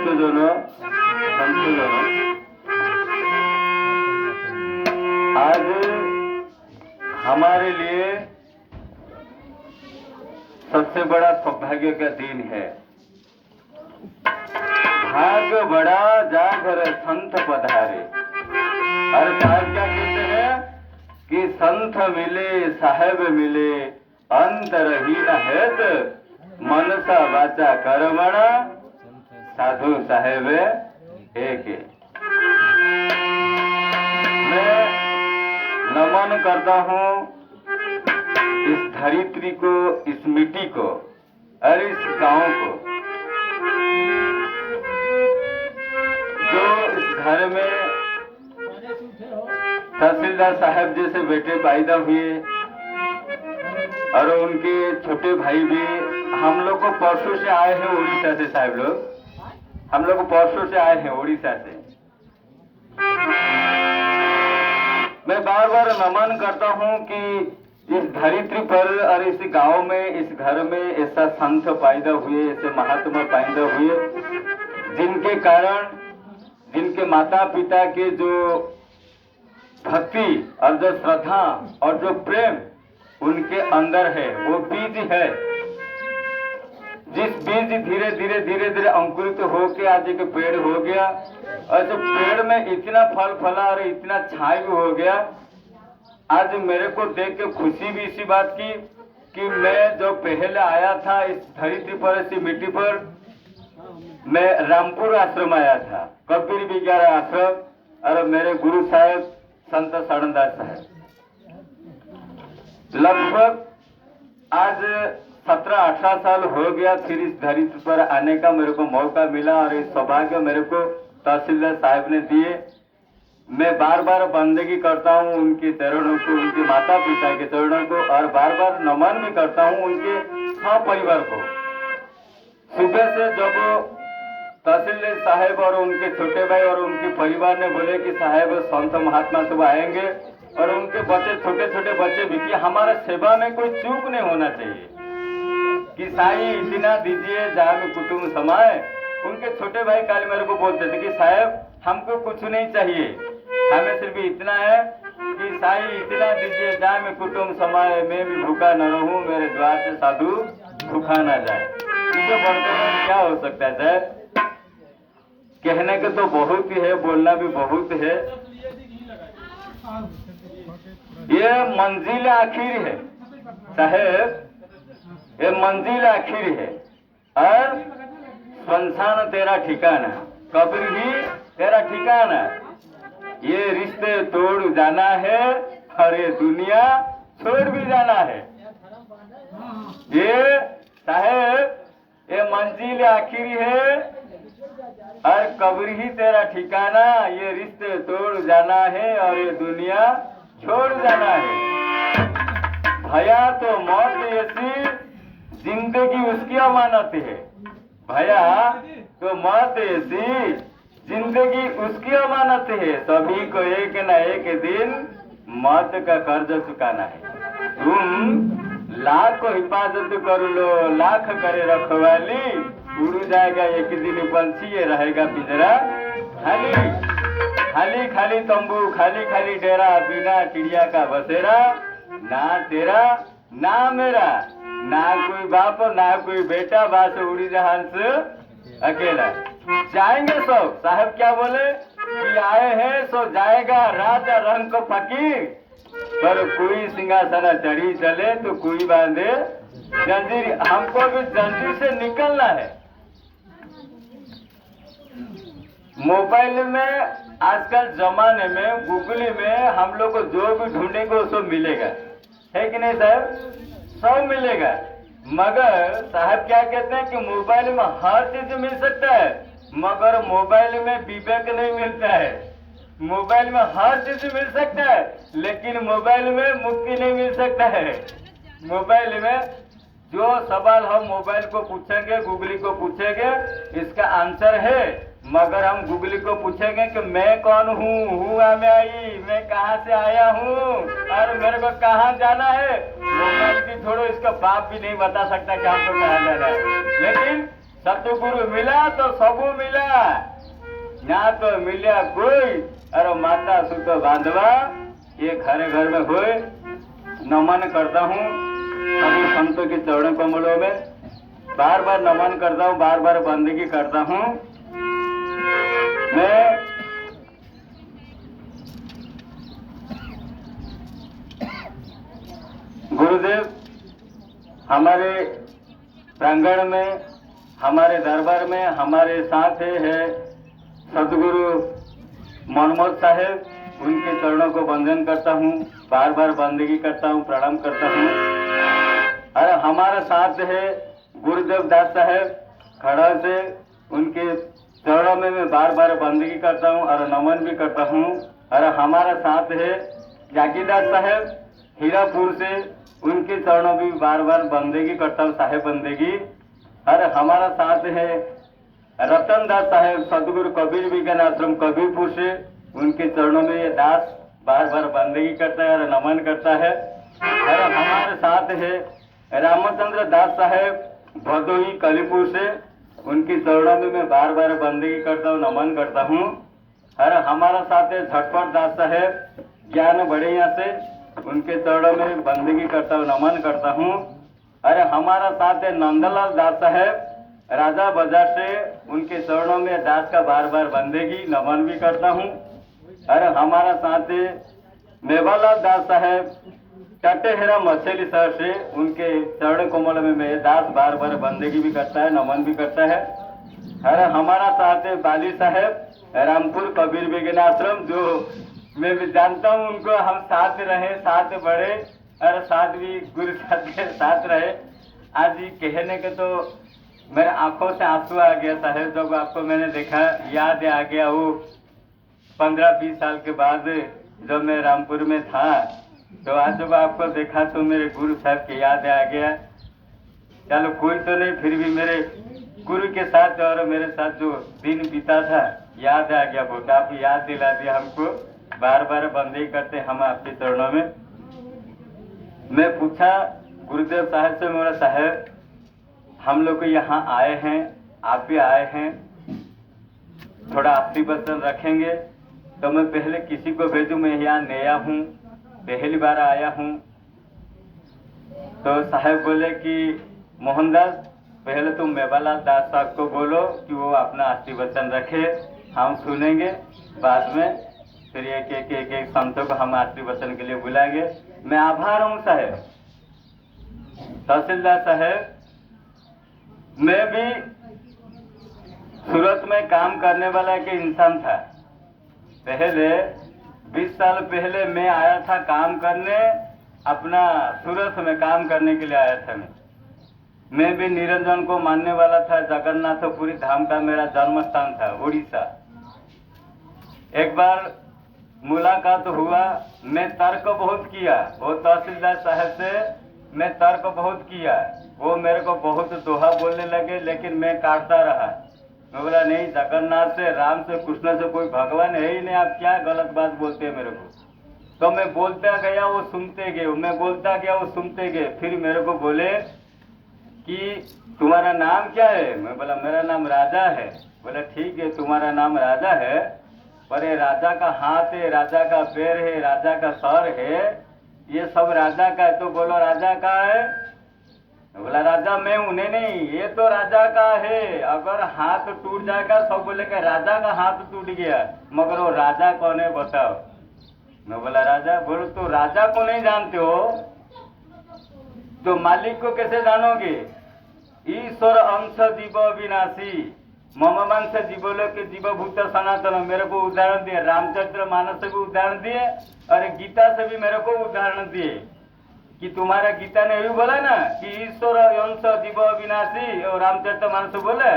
भक्तजनों, संतजनों, आज हमारे लिए सबसे बड़ा सौभाग्य का दिन है। भाग्य बड़ा जागर संत पधारे। अरे साहब क्या कहते हैं कि संत मिले साहेब मिले अंतरहीन हेत मनसा वाचा कर्मणा साधु साहेब एक। मैं नमन करता हूँ इस धरित्री को, इस मिट्टी को और इस गांव को, जो इस घर में तहसीलदार साहब जैसे बेटे पैदा हुए और उनके छोटे भाई भी। हम लोग को परसों से आए हैं उड़ीसा से, साहब लोग हम लोग परसों से आए हैं उड़ीसा से। मैं बार बार नमन करता हूं कि इस धरित्री पर और इस गांव में, इस घर में ऐसा संत पैदा हुए, ऐसे महात्मा पैदा हुए, जिनके कारण, जिनके माता पिता के जो भक्ति और जो श्रद्धा और जो प्रेम उनके अंदर है, वो बीज है। जिस बीज धीरे धीरे धीरे धीरे अंकुरित होके आज एक पेड़ हो गया और जो पेड़ में इतना फल फला और इतना छाई भी हो गया। आज मेरे को देख के खुशी भी इसी बात की कि मैं जो पहले आया था इस धरती पर, इसी मिट्टी पर, मैं रामपुर आश्रम आया था, कबीर विज्ञान आश्रम, और मेरे गुरु साहब संत सड़नदास साहब। लगभग आज 17-18 साल हो गया फिर इस धरती पर आने का मेरे को मौका मिला और इस सौभाग्य मेरे को तहसीलदार साहब ने दिए। मैं बार बार बंदगी करता हूँ उनके चरणों को, उनके माता पिता के चरणों को, और बार बार नमन भी करता हूँ उनके परिवार को। सुबह से जब तहसीलदार साहब और उनके छोटे भाई और उनके परिवार ने बोले कि साहब संत महात्मा सब आएंगे और उनके बच्चे, छोटे छोटे बच्चे भी, कि हमारा सेवा में कोई चूक नहीं होना चाहिए, कि साई इतना दीजिए जहाँ में कुटुंब समाए। उनके छोटे भाई काल मेरे को बोलते थे कि साहब हमको कुछ नहीं चाहिए, हमें सिर्फ इतना है कि साई इतना दीजिए जहाँ में कुटुंब समाए, मैं भी भूखा न रहूं, मेरे द्वार से साधु भूखा न जाए। इससे बढ़कर क्या हो सकता है सर? कहने के तो बहुत ही है, बोलना भी बहुत है। ये मंजिल आखिर है साहेब, ये मंजिल आखिर है और संसान तेरा ठिकाना, कब्र ही तेरा ठिकाना। ये रिश्ते तोड़ जाना है और ये दुनिया छोड़ भी जाना है। ये साहेब ये मंजिल आखिर है और कब्र ही तेरा ठिकाना। ये रिश्ते तोड़ जाना है और ये दुनिया छोड़ जाना है। भया तो मौत ऐसी, जिंदगी उसकी अमानत है। भया तो मौत ऐसी, जिंदगी उसकी अमानत है। सभी को एक न एक दिन मौत का कर्ज चुकाना है। तुम लाख को हिफाजत कर लो, लाख करे रखवाली, उड़ जाएगा एक दिन पंछी, ये रहेगा पिंजरा खाली। खाली खाली तंबू, खाली खाली डेरा, बिना चिड़िया का बसेरा। ना तेरा ना मेरा, ना कोई बाप ना कोई बेटा, बस उड़ी जहां से अकेला। जाएंगे सब, साहब क्या बोले कि आए हैं सो जाएगा राजा रंग को फकीर, पर कोई सिंहासन चढ़ी चले तो कोई बांधे जंजीर। हमको भी जंजीर से निकलना है। मोबाइल में आजकल जमाने में, गूगल में हम लोग को जो भी ढूंढेंगे वो सब मिलेगा, है कि नहीं साहब? सब मिलेगा। मगर साहब क्या कहते हैं कि मोबाइल में हर चीज मिल सकता है, मगर मोबाइल में विवेक नहीं मिलता है। मोबाइल में हर चीज मिल सकता है लेकिन मोबाइल में मुक्ति नहीं मिल सकता है। मोबाइल में जो सवाल हम मोबाइल को पूछेंगे, गूगल को पूछेंगे, इसका आंसर है, मगर हम गूगल को पूछेंगे कि मैं कौन हूँ, हुआ मैं आई, मैं कहाँ से आया हूँ और मेरे को कहाँ जाना है, मोबाइल की छोड़ो इसका बाप भी नहीं बता सकता कि हमको कहाँ जाना है। लेकिन सतगुरु मिला तो सबू मिला, ना तो मिलिया कोई। अरे माता सुत बांधवा ये घर घर में होए। नमन करता हूँ सभी संतों के चरण कमलों में, बार बार नमन करता हूँ, बार बार बंदगी करता हूँ। मैं गुरुदेव हमारे प्रांगण में, हमारे दरबार में हमारे साथ है सदगुरु मनमोहन साहेब, उनके चरणों को वंदन करता हूँ, बार बार बंदगी करता हूँ, प्रणाम करता हूँ। और हमारे साथ है गुरुदेव दास साहेब खड़ा से, उनके चरणों में मैं बार बार बंदगी करता हूँ और नमन भी करता हूँ। और हमारा साथ है जागीदास साहेब हीरापुर से, उनके चरणों में बार बार बंदगी करता हूँ, साहेब बंदगी। और हमारा साथ है रतन दास साहेब सदगुरु कबीर विज्ञान आश्रम कबीरपुर से, उनके चरणों में ये दास बार बार बंदगी करता है और नमन करता है। और हमारे साथ है रामचंद्र दास साहेब भदोही कलीपुर से, उनके चरणों में मैं बार बार बंदगी करता हूँ, नमन करता हूँ। और हमारा साथ है झटपट दास साहेब ज्ञान बढ़िया से, उनके चरणों में बंदगी करता हूँ, नमन करता हूँ। अरे हमारा साथ है नंदलाल दास साहेब राजा बाजार से, उनके चरणों में दास का बार बार बंदगी नमन भी करता हूँ। अरे हमारा साथ है मेवालाल दास साहेब टटेहरा मछली शहर से, उनके चरण कमल में मैं दास बार बार बंदगी भी करता है, नमन भी करता है। अरे हमारा साथ है बाली साहेब रामपुर कबीर विज्ञान आश्रम, जो मैं भी जानता हूँ उनको, हम साथ रहे, साथ बढ़े और साथ भी गुरु साथ रहे। आज ये कहने के तो मेरे आंखों से आंसू आ गया साहेब, जब आपको मैंने देखा याद आ गया वो 15-20 साल के बाद जब मैं रामपुर में था, तो आज जब आपको देखा तो मेरे गुरु साहब की याद आ गया। चलो कोई तो नहीं, फिर भी मेरे गुरु के साथ और मेरे साथ जो दिन बीता था याद आ गया। बहुत आप याद दिला दिया हमको, बार बार बंदगी करते हम आपके चरणों में। मैं पूछा गुरुदेव साहब से, मेरा साहब हम लोग यहाँ आए हैं, आप भी आए हैं, थोड़ा आशीर्वचन रखेंगे। तो मैं पहले किसी को भेजूं, मैं यहाँ नया हूँ, पहली बार आया हूँ। तो साहब बोले कि मोहनदास पहले तुम मेवालाल दास साहब को बोलो कि वो अपना आशीर्वचन रखे, हम सुनेंगे, बाद में फिर एक संतों को हम आशीर्वचन के लिए बुलाएंगे। मैं आभार हूँ साहब। तहसीलदार साहब, मैं भी सूरत में काम करने वाला एक इंसान था। पहले 20 साल पहले मैं आया था काम करने, अपना सूरत में काम करने के लिए आया था। मैं भी निरंजन को मानने वाला था। जगन्नाथपुरी धाम का मेरा जन्म स्थान था, उड़ीसा। एक बार मुलाकात हुआ, मैं तर्क बहुत किया, वो तहसीलदार साहब से मैं तर्क बहुत किया। वो मेरे को बहुत दोहा बोलने लगे, लेकिन मैं काटता रहा। मैं बोला नहीं, जगन्नाथ से, राम से, कृष्ण से कोई भगवान है ही नहीं, आप क्या गलत बात बोलते हैं मेरे को। तो मैं बोलता गया, वो सुनते गए, मैं बोलता गया, वो सुनते गए। फिर मेरे को बोले कि तुम्हारा नाम क्या है? मैं बोला मेरा नाम राजा है। बोला ठीक है, तुम्हारा नाम राजा है, पर ये राजा का हाथ है, राजा का पैर है, राजा का सर है, ये सब राजा का है। तो बोलो राजा का है? बोला राजा मैं हूं। नहीं, ये तो राजा का है। अगर हाथ टूट जाएगा सब बोले कि राजा का हाथ टूट गया, मगर वो राजा कौन है बताओ। मैं बोला राजा। बोलो तो राजा को नहीं जानते हो तो मालिक को कैसे जानोगे? ईश्वर अंश जीव अविनाशी, मम वंश जीवलोक जीवभूत सनातन। मेरे को उदाहरण दिए, रामचरित्र मानस से भी उदाहरण दिए और गीता से भी मेरे को उदाहरण दिए कि तुम्हारा गीता ने भी बोला ना कि ईश्वर अंश जीव अविनाशी, और रामचरित्र मानस बोले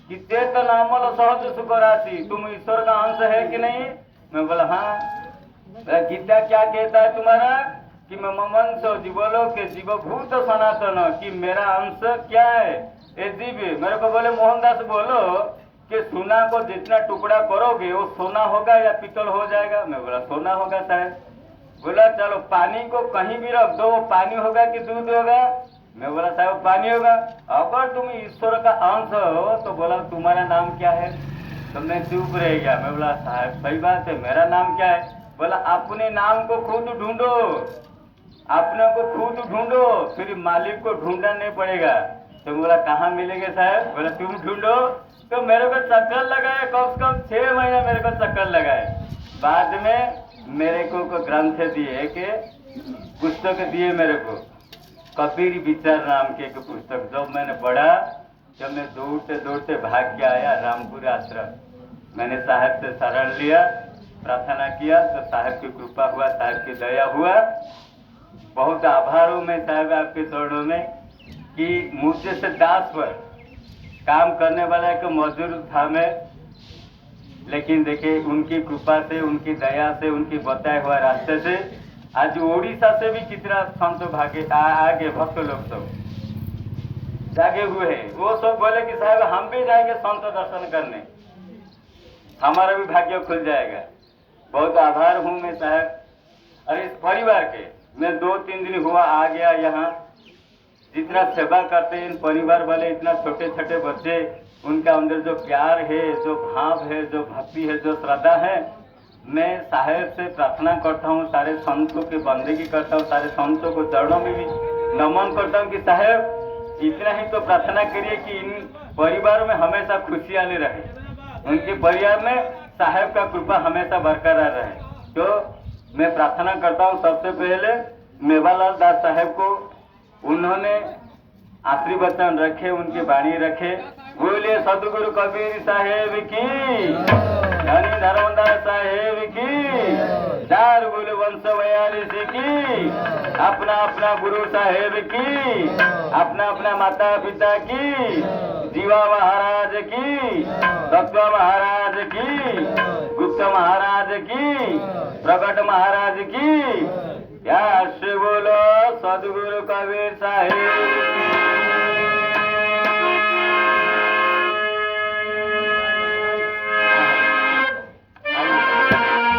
कि चेतन अमल सहज सुख राशि। तुम ईश्वर का अंश है कि नहीं? मैं बोला हाँ। गीता क्या कहता है तुम्हारा कि मम वंश जीवलोक जीवभूत सनातन, कि मेरा अंश क्या है? ये जीव। मेरे को बोले मोहनदास बोलो कि सोना को जितना टुकड़ा करोगे वो सोना होगा या पीतल हो जाएगा? मैं बोला सोना होगा साहब। बोला चलो पानी को कहीं भी रख दो, वो पानी होगा कि दूध होगा? मैं बोला साहब पानी होगा। अगर तुम ईश्वर का अंश हो तो बोला तुम्हारा नाम क्या है? तो मैं चुप रह गया। मैं बोला साहब सही बात है, मेरा नाम क्या है? बोला अपने नाम को खुद ढूंढो, अपने को खुद ढूंढो, फिर मालिक को ढूंढना नहीं पड़ेगा। तो बोला कहाँ मिलेंगे साहब? बोला तुम ढूंढो। तो मेरे को चक्कर लगाए, कम से कम 6 महीना मेरे को चक्कर लगाए। बाद में मेरे को ग्रंथ दिए कि पुस्तक दिए मेरे को, कबीर विचार नाम के एक पुस्तक। जब मैंने पढ़ा जब मैं दौड़ते दौड़ते भाग के आया रामपुर आश्रम। मैंने साहब से शरण लिया, प्रार्थना किया तो साहब की कृपा हुआ, साहब की दया हुआ। बहुत आभार हूँ मैं साहब आपके चरणों में कि मुझसे से दास पर काम करने वाला एक मजदूर था मैं, लेकिन देखिए उनकी कृपा से, उनकी दया से, उनकी बताए हुआ रास्ते से आज उड़ीसा से भी कितना संत भागे आगे भक्त लोग सब जागे हुए हैं। वो सब बोले कि साहब हम भी जाएंगे संत दर्शन करने, हमारा भी भाग्य खुल जाएगा। बहुत आभार हूँ मैं साहब। और इस परिवार के मैं 2-3 दिन हुआ आ गया यहाँ। जितना सेवा करते हैं इन परिवार वाले, इतना छोटे छोटे बच्चे, उनका अंदर जो प्यार है, जो भाव है, जो भक्ति है, जो श्रद्धा है, मैं साहेब से प्रार्थना करता हूँ, सारे संतों की बंदगी करता हूँ, सारे संतों को चरणों में भी नमन करता हूँ कि साहेब इतना ही तो प्रार्थना करिए कि इन परिवारों में हमेशा खुशियाली रहे, उनके परिवार में साहेब का कृपा हमेशा बरकरार रहे। तो मैं प्रार्थना करता हूँ सबसे पहले मेवालाल दास साहेब को, उन्होंने आशीर्वचन रखे, उनकी वाणी रखे। बोले सदगुरु कबीर साहेब की, धनी धर्मदास साहेब की, 4 गुरु वंश 42 की, अपना अपना गुरु साहेब की, अपना अपना माता पिता की, जीवा महाराज की, तत्व महाराज की, गुप्त महाराज की, प्रकट महाराज की। प्यार से बोलो सदगुरु कबीर साहेब